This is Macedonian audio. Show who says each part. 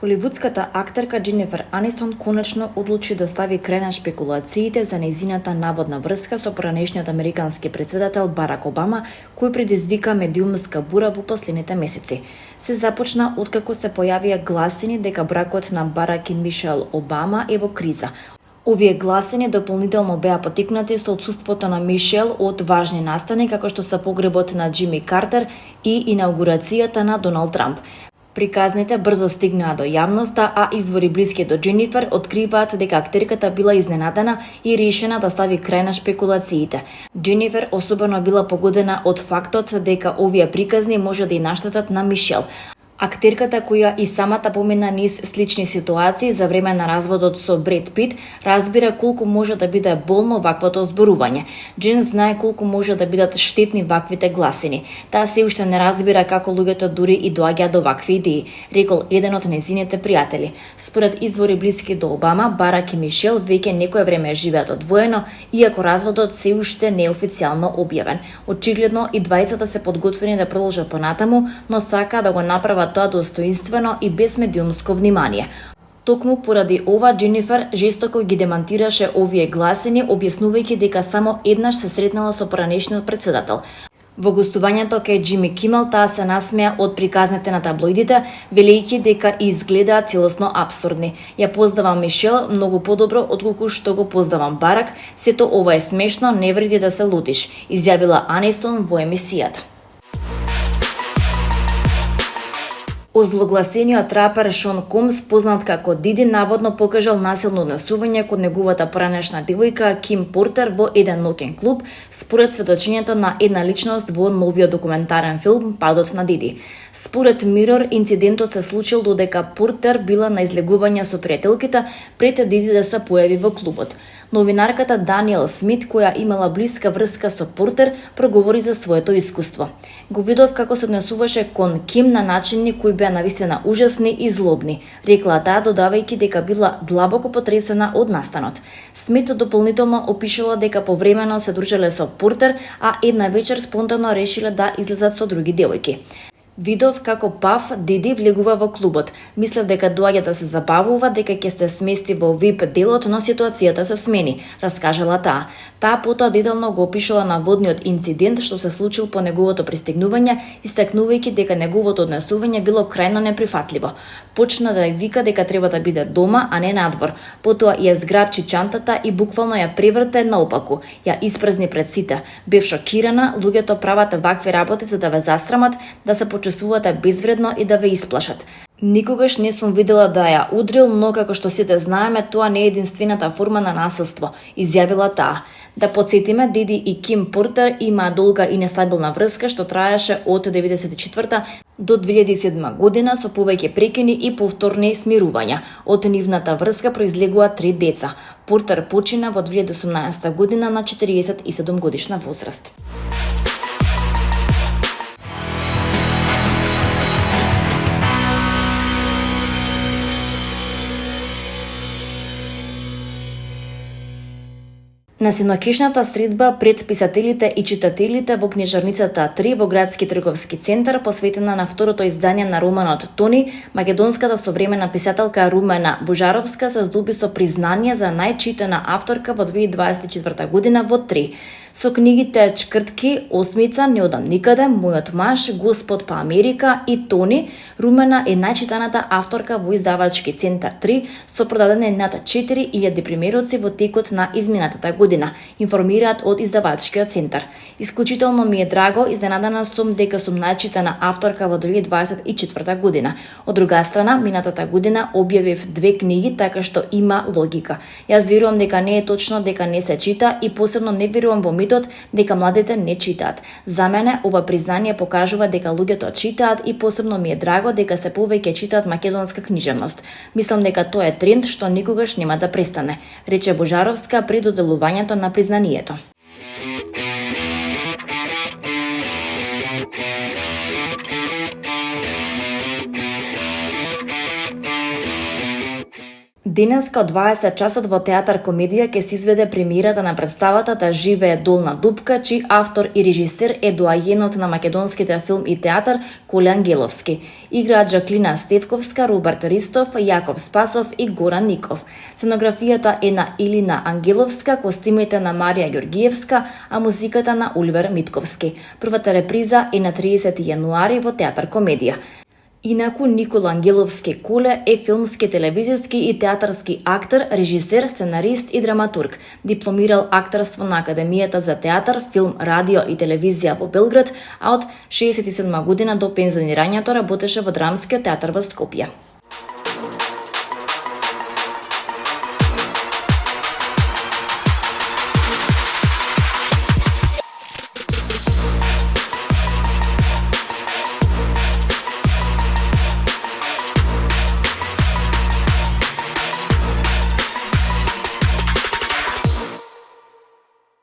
Speaker 1: Холивудската актерка Дженифер Анистон конечно одлучи да стави крај на шпекулациите за нејзината наводна врска со поранешниот американски претседател Барак Обама, кој предизвика медиумска бура во последните месеци. Се започна откако се појавија гласини дека бракот на Барак и Мишел Обама е во криза. Овие гласини дополнително беа потикнати со отсуството на Мишел од важни настани како што се погребот на Џими Картер и инаугурацијата на Доналд Трамп. Приказните брзо стигнаа до јавноста, а извори блиски до Дженифер откриваат дека актерката била изненадана и решена да стави крај на шпекулациите. Дженифер особено била погодена од фактот дека овие приказни може да и наштетат на Мишел. Актерката, која и самата помина низ слични ситуации за време на разводот со Бред Пит, разбира колку може да биде болно ваквото зборување. Джен знае колку може да бидат штетни ваквите гласини. Таа се уште не разбира како луѓето дури и доаѓаат до вакви идеи, рекол еден од нејзините пријатели. Според извори блиски до Обама, Барак и Мишел веќе некое време живеат одвоено, иако разводот се уште не е официјално објавен. Очигледно и двајцата се подготвени да продолжат понатаму, но сака да го направат тоа достоинствено и без медиумско внимание. Токму поради ова Дженифер жестоко ги демантираше овие гласини, објаснувајќи дека само еднаш се сретнала со поранешниот претседател. Во гостувањето кај Џими Кимел таа се насмеа од приказните на таблоидите, велејќи дека изгледаат целосно апсурдни. Ја поздавам Мишел многу подобро отколку што го поздавам Барак, сето ова е смешно, не вреди да се лутиш, изјавила Анистон во емисијата. Озлогласениот рапер Шон Комс, познат како Диди, наводно покажал насилно однесување кон неговата поранешна девојка Ким Портер во еден ноќен клуб, според сведочењето на една личност во новиот документарен филм Падот на Диди. Според Мирор, инцидентот се случил додека Портер била на излегување со пријателките пред Диди да се појави во клубот. Новинарката Даниел Смит, која имала блиска врска со Портер, проговори за своето искуство. Го видов како се однесуваше кон Ким на начини кои беа навистина ужасни и злобни, рекла таа, додавајќи дека била длабоко потресена од настанот. Смит дополнително опишала дека повремено се дружеле со Портер, а една вечер спонтано решиле да излезат со други девојки. Видов како Паф Диди влегува во клубот. Мислев дека доаѓа да се забавува, дека ќе се смести во VIP делот, но ситуацијата се смени, раскажала таа. Таа потоа детално го опишала наводниот инцидент што се случил по неговото пристигнување, истакнувајќи дека неговото однесување било крајно неприфатливо. Почна да ја вика дека треба да биде дома, а не надвор. Потоа ја зграбчи чантата и буквално ја преврте наопаку. Ја испразни пред сите. Бев шокирана, луѓето прават вакви работи за да ве засрамат, да се почувствувате безвредно и да ве исплашат. Никогаш не сум видела да ја удрил, но како што сите знаеме, тоа не е единствената форма на насилство, изјавила таа. Да подсетиме, Диди и Ким Портер имаа долга и нестабилна врска што траеше од 1994 до 2007 година со повеќе прекини и повторни смирувања. Од нивната врска произлегува 3 деца. Портер почина во 2018 година на 47 годишна возраст. На синокишната средба пред писателите и читателите во книжарницата 3 во градски трговски центар, посветена на второто издание на романот Тони, македонската современа писателка Румена Божаровска се здоби со признание за најчитана авторка во 2024 година во 3. Со книгите Чкртки, Осмица, Не одам никаде, Мојот маж, Господ па Америка и Тони, Румена е најчитаната авторка во издавачки центар 3, со продадени над 4000 примероци во текот на изминатата година, информираат од издавачкиот центар. Исклучително ми е драго, изненадана сум дека сум најчитана авторка во 2024 година. Од друга страна, минатата година објавив 2 книги, така што има логика. Јас верувам дека не е точно дека не се чита и посебно не верувам во митот дека младите не читаат. За мене ова признание покажува дека луѓето читаат и посебно ми е драго дека се повеќе читаат македонска книжевност. Мислам дека тоа е тренд што никогаш нема да престане, рече Божаровска пред доделувањето на признанието. Денеска од 20 часот во Театар Комедија ќе се изведе премиерата на представата "Да живее Долна Дупка", чиј автор и режисер е доајенот на македонските филм и театар Коле Ангеловски. Играат Жаклина Стевковска, Роберт Ристов, Јаков Спасов и Горан Ников. Сценографијата е на Илина Ангеловска, костимите на Марија Ѓоргиевска, а музиката на Оливер Митковски. Првата реприза е на 30 јануари во Театар Комедија. Инаку Никола Ангеловски Коле е филмски, телевизиски и театарски актер, режисер, сценарист и драматург. Дипломирал актерство на Академијата за театар, филм, радио и телевизија во Белград, а од 67 година до пензионирањето работеше во Драмскиот театар во Скопје.